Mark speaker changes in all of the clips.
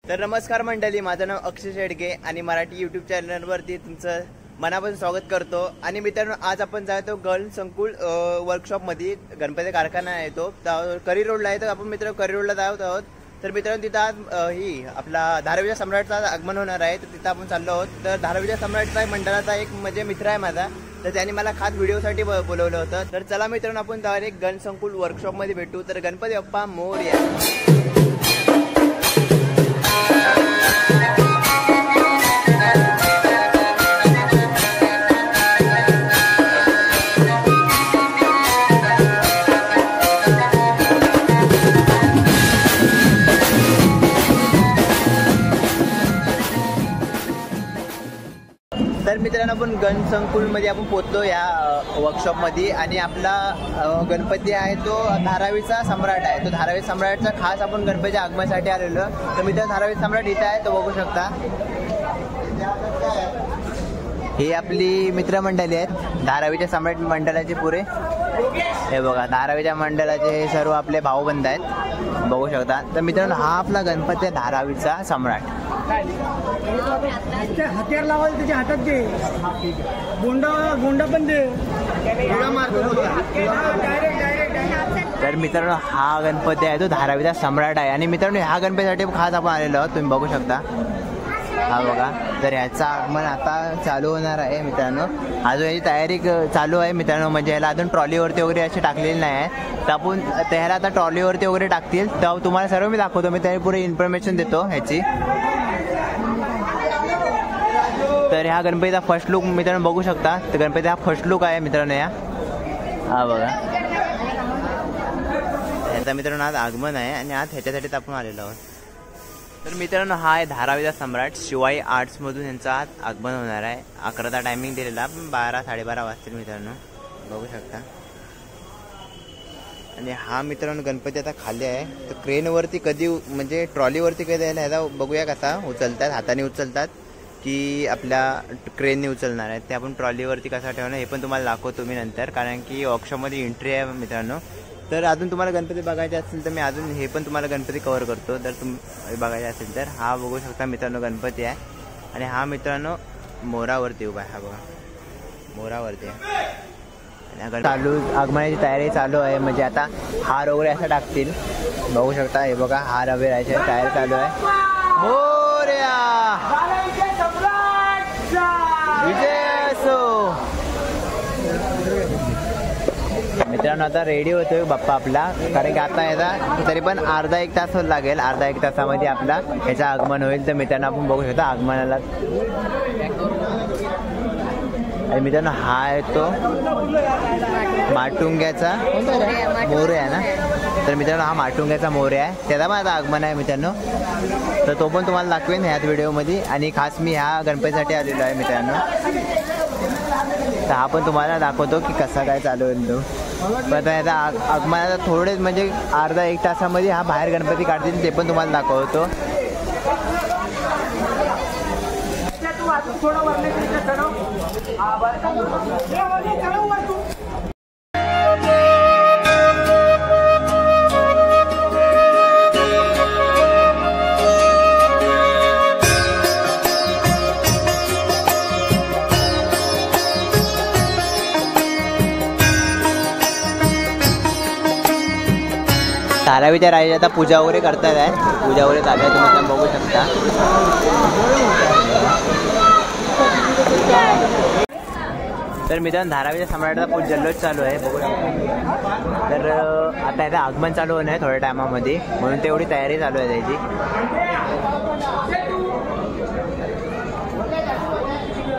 Speaker 1: तर नमस्कार मंडळी, माझं नाव अक्षय शेडगे आणि मराठी यूट्यूब चॅनलवरती तुमचं मनापासून स्वागत करतो। आणि मित्रांनो, आज आपण जातो गर्ल संकुल वर्कशॉपमध्ये। गणपती कारखाना आहे तो करी रोडला आहे। तर आपण मित्र करी रोडला जात आहोत। तर मित्रांनो, तिथं आज ही आपला धारावीच्या सम्राटचा आगमन होणार आहे। तर तिथं आपण चाललो आहोत। तर धारावीच्या सम्राटचा मंडळाचा एक म्हणजे मित्र आहे माझा, तर त्यांनी मला खास व्हिडिओसाठी बोलवलं होतं। तर चला मित्रांनो, आपण डायरेक्ट गण संकुल वर्कशॉपमध्ये भेटू। तर गणपती बाप्पा मोरया। तर मित्रांनो, आपण गण संकुलमध्ये आपण पोहोचलो या वर्कशॉपमध्ये। आणि आपला गणपती आहे तो धारावीचा सम्राट आहे। तो धारावी सम्राटचा खास आपण गणपतीच्या आगमनासाठी आलेलो। तर मित्रांनो, धारावी सम्राट इथे आहे, तो बघू शकता। हे आपली मित्रमंडळी आहेत धारावीच्या सम्राट मंडळाचे पुरे। हे बघा, धारावीच्या मंडळाचे हे सर्व आपले भाऊबंद आहेत, बघू शकता। तर मित्रांनो, हा आपला गणपती आहे धारावीचा सम्राट।
Speaker 2: हत्यार लावायला त्याच्या हातात दे, गोंडा पण दे।
Speaker 1: तर मित्रांनो, हा गणपती आहे तो धारावीचा सम्राट आहे। आणि मित्रांनो, ह्या गणपतीसाठी खास आपण आलेलो आहोत, तुम्ही बघू शकता। हा बघा, तर ह्याचं आगमन आता चालू होणार आहे मित्रांनो। अजून याची तयारी चालू आहे मित्रांनो, म्हणजे ह्याला अजून ट्रॉलीवरती वगैरे अशी टाकलेली नाही आहे। तर आपण त्याला आता ट्रॉलीवरती वगैरे टाकतील, तर तुम्हाला सर्व मी दाखवतो। मी त्याची पुढे इन्फॉर्मेशन देतो ह्याची। तर ह्या गणपतीचा फर्स्ट लुक मित्रांनो बघू शकता। तर गणपती हा फर्स्ट लुक आहे मित्रांनो या। हा बघा, ह्याचा मित्रांनो आज आगमन आहे आणि आज ह्याच्यासाठीच आपण आलेलो आहोत। तर मित्रांनो, हा आहे धारावीचा सम्राट। शिवाई आर्ट्समधून यांचा आज आगमन होणार आहे। 11चा टायमिंग दिलेला, पण 12-12:30 वाजतील मित्रांनो, बघू शकता। आणि हा मित्रांनो गणपती आता खाली आहे। तर क्रेनवरती कधी म्हणजे ट्रॉलीवरती कधी यायला ह्याला बघूया कसा उचलतात, हाताने उचलतात की आपल्या क्रेनने उचलणार आहे। ते आपण ट्रॉलीवरती कसा ठेवणार हे पण तुम्हाला दाखवतो मी नंतर, कारण की वर्कशॉपमध्ये एंट्री आहे मित्रांनो। तर अजून तुम्हाला गणपती बघायचे असेल तर मी अजून हे पण तुम्हाला गणपती कव्हर करतो। तर तुम्ही बघायचे असेल तर हा बघू शकता मित्रांनो गणपती आहे। आणि हा मित्रांनो मोरावरती उभा आहे, हा बघा मोरावरती आहे। आणि चालू आगमनाची तयारी चालू आहे, म्हणजे आता हार वगैरे असं टाकतील, बघू शकता। हे बघा, हार वगैरे याची तयारी चालू आहे। मोरया विजय असो। मित्रांनो, आता रेडी होतोय बाप्पा आपला, कारण की आता याचा तरी पण अर्धा-एक तास लागेल। अर्धा-एक तासामध्ये आपला ह्याचं आगमन होईल। तर मित्रांनो, आपण बघू शकता आगमनाला। आणि मित्रांनो, हा आहे तो माटुंग्याचा मोरया आहे ना। तर मित्रांनो, हा माटुंग्याचा मोरया आहे, त्याचा पण आता आगमन आहे मित्रांनो। तर तो पण तुम्हाला दाखवेन ह्याच व्हिडिओमध्ये। आणि खास मी ह्या गणपतीसाठी आलेलो आहे मित्रांनो। तर हा पण तुम्हाला दाखवतो की कसा काय चालू होईल तो। पण ह्याचा आगमनाचा थोडेच म्हणजे अर्धा-एक तासामध्ये हा बाहेर गणपती काढतील, ते पण तुम्हाला दाखवतो। धारावीच्या राजा आता पूजा वगैरे करतात आहे, पूजा वगैरे चालू आहे, तुम्ही बघू शकता। तर मित्रांनो, धारावीच्या सम्राटाचा खूप जल्लोष चालू आहे, बघू शकता। तर आता याचं आगमन चालू होणार आहे थोड्या टायमामध्ये, म्हणून तेवढी तयारी चालू आहे त्याची।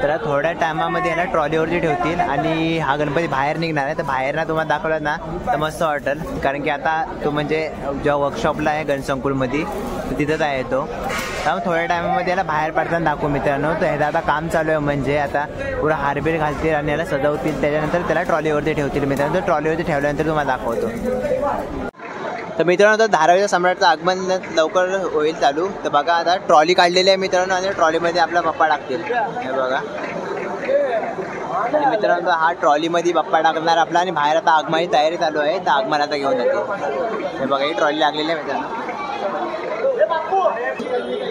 Speaker 1: तर थोड्या टायमामध्ये याला ट्रॉलीवरती ठेवतील आणि हा गणपती बाहेर निघणार आहे। तर बाहेर ना तुम्हाला दाखवलं ना तर मस्त वाटेल, कारण की आता तो म्हणजे जेव्हा वर्कशॉपला आहे गणसंकुलमध्ये, तर तिथंच आहे तो। त्यामुळे थोड्या टायमामध्ये याला बाहेर पडताना दाखवू मित्रांनो। तर ह्याचं आता काम चालू आहे, म्हणजे आता पुरा हारबीर घालतील आणि याला सजवतील, त्याच्यानंतर त्याला ट्रॉलीवरती ठेवतील मित्रांनो। तर ट्रॉलीवरती ठेवल्यानंतर तुम्हाला दाखवतो। तर मित्रांनो, तर धारावीच्या सम्राटचं आगमन लवकर होईल चालू। तर बघा, आता ट्रॉली काढलेली आहे मित्रांनो, आणि ट्रॉलीमध्ये आपला बाप्पा टाकतील, हे बघा। मित्रांनो, हा ट्रॉलीमध्ये बाप्पा टाकणार आपला, आणि बाहेर आता आगमनाची तयारी चालू आहे। तर आगमन आता घेऊन जाते, हे बघा ही ट्रॉली लागलेली आहे मित्रांनो।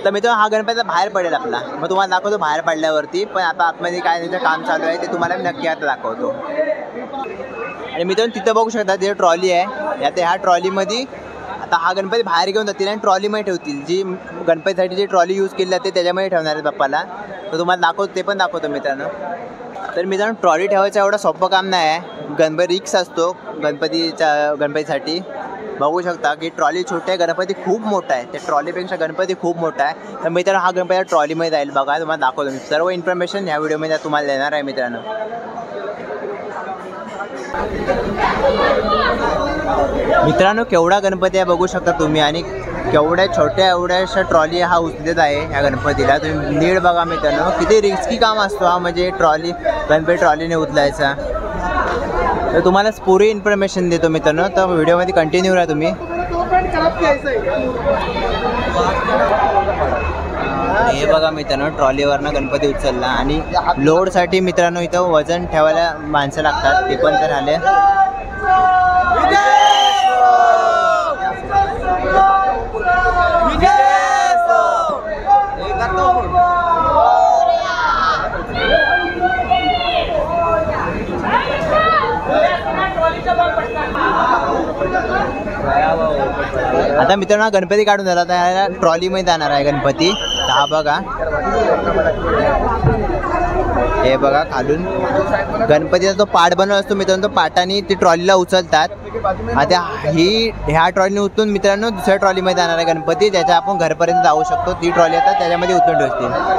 Speaker 1: तर मित्रांनो हा गणपती बाहेर पडेल आपला, मग तुम्हाला दाखवतो बाहेर पडल्यावरती. पण आता आतमध्ये काय त्याचं काम चालू आहे ते तुम्हाला नक्की आता दाखवतो. आणि मित्रांनो तिथं बघू शकता तिथे ट्रॉली आहे. आता ह्या ट्रॉलीमध्ये आता हा गणपती बाहेर घेऊन जातील आणि ट्रॉलीमध्ये ठेवतील. जी गणपतीसाठी जी ट्रॉली यूज केली जाते त्याच्यामध्ये ठेवणार आहेत बाप्पाला. तर तुम्हाला दाखवतो, ते पण दाखवतो मित्रांनो. तर मित्रांनो ट्रॉली ठेवायचं एवढं सोपं काम नाही आहे. गणपती रिक्स असतो गणपतीसाठी. बघू शकता की ट्रॉली छोटी आहे, गणपती खूप मोठा आहे. त्या ट्रॉलीपेक्षा गणपती खूप मोठा आहे. तर मित्रांनो हा गणपती ट्रॉलीमध्ये जाईल. बघा तुम्हाला दाखवतो मी सर्व इन्फॉर्मेशन ह्या व्हिडिओमध्ये तुम्हाला देणार आहे मित्रांनो. मित्रांनो केवढा गणपती आहे बघू शकता तुम्ही, आणि केवढ्या छोट्या एवढ्याशा ट्रॉली हा उचलत आहे ह्या गणपतीला. तुम्ही नीट बघा मित्रांनो, किती रिस्की काम असतो हा, म्हणजे गणपती ट्रॉलीने उचलायचा. तर तुम्हाला पुरी इन्फॉर्मेशन देतो मित्रांनो, तर व्हिडिओमध्ये कंटिन्यू राहा तुम्ही. हे बघा मित्रांनो ट्रॉलीवरनं गणपती उचलला, आणि लोडसाठी मित्रांनो इथं वजन ठेवायला माणसं लागतात, ते पण तर आले. आता मित्रांनो गणपती काढून झाला, तर ह्याला ट्रॉलीमध्ये जाणार आहे गणपती. हा बघा, हे बघा खालून गणपतीचा तो पाट बनवला असतो मित्रांनो, तो पाटाने ती ट्रॉलीला उचलतात. आता ह्या ट्रॉलीने उचलून मित्रांनो दुसऱ्या ट्रॉलीमध्ये जाणार आहे गणपती, ज्याच्या आपण घरपर्यंत जाऊ शकतो. ती ट्रॉली आता त्याच्यामध्ये उचलून ठेवतील.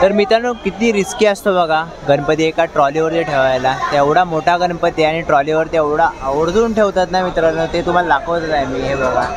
Speaker 1: तर मित्रांनो किती रिस्की असतो बघा गणपती एका ट्रॉलीवरती ठेवायला. तेवढा मोठा गणपती आणि ट्रॉलीवरती एवढा आवर्जून ठेवतात ना मित्रांनो, ते तुम्हाला दाखवतच आहे मी. हे बघा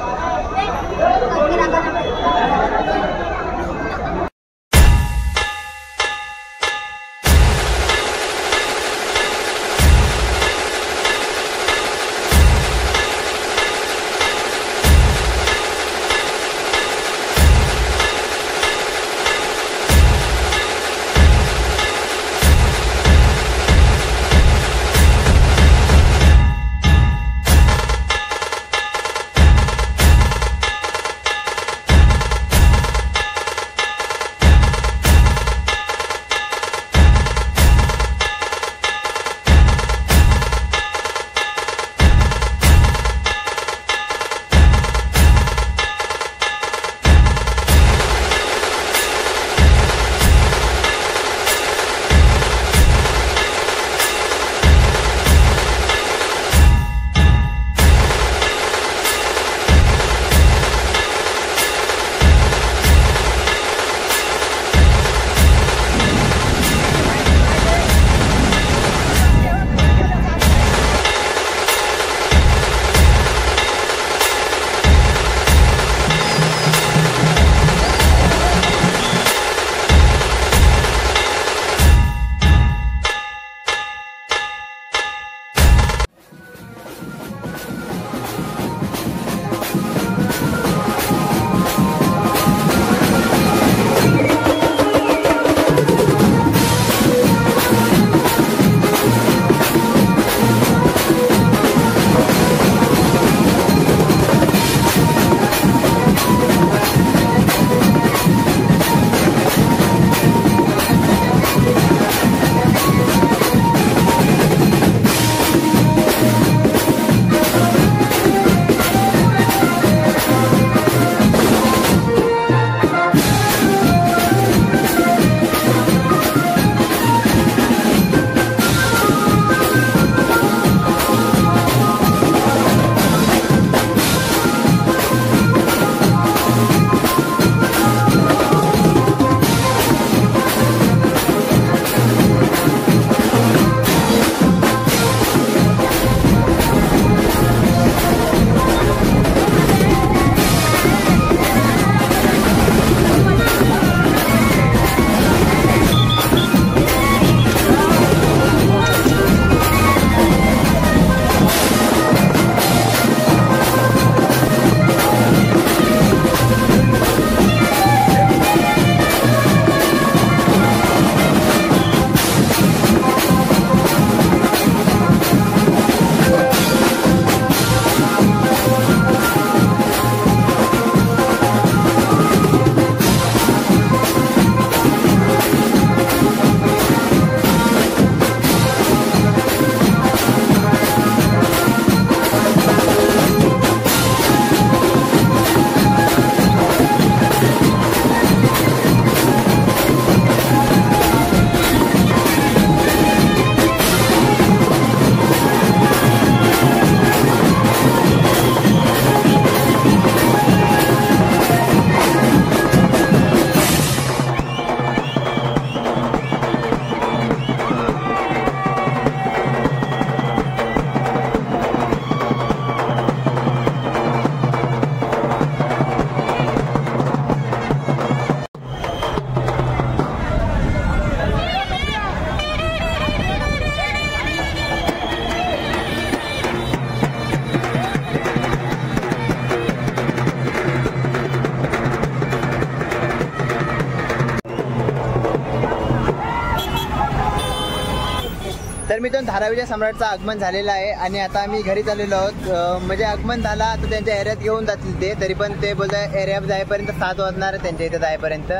Speaker 1: मित्रांनो धारावीच्या सम्राटचं आगमन झालेलं आहे आणि आता आम्ही घरी चाललेलो आहोत. म्हणजे आगमन झाला आता त्यांच्या एरियात घेऊन जातील ते, तरी पण ते बोलतात एरियात जाईपर्यंत 7 वाजणार आहे त्यांच्या इथे जाईपर्यंत.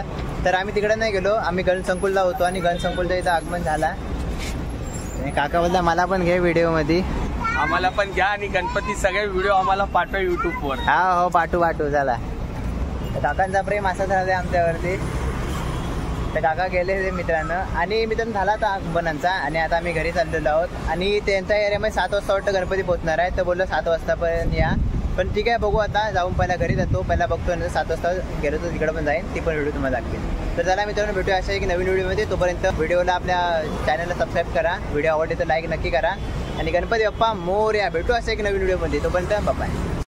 Speaker 1: तर आम्ही तिकडे नाही गेलो, आम्ही गणसंकुलला होतो आणि गणसंकुलच्या इथं आगमन झाला. आणि काका बोलला मला पण घे व्हिडिओमध्ये.
Speaker 3: आम्हाला पण घ्या आणि गणपती सगळे व्हिडिओ आम्हाला पाठवा युट्यूबवर.
Speaker 1: हा हो पाठवू चला. काकांचा प्रेम असाच राहते आमच्यावरती. तर काका गेले ते मित्रांनो आणि मित्रांनो झाला आता आगमनांचा आणि आता आम्ही घरी चाललेलो आहोत आणि त्यांच्या एरियामध्ये 7 वाजता वाटतं गणपती पोहोचणार आहे. तर बोललो 7 वाजता पण या, पण ठीक आहे बघू आता जाऊन पहिला घरी जातो, पहिला बघतो नंतर 7 वाजता गेलो तर तिकडे पण जाईन, ती पण व्हिडिओ तुम्हाला दाखवेल. तर चला मित्रांनो भेटूया अशा एक नवीन व्हिडिओमध्ये. तोपर्यंत व्हिडिओला आपल्या चॅनलला सबस्क्राईब करा, व्हिडिओ आवडले तर लाईक नक्की करा आणि गणपती बाप्पा मोरया. भेटू अशा एक नवीन व्हिडिओमध्ये, तोपर्यंत बाय.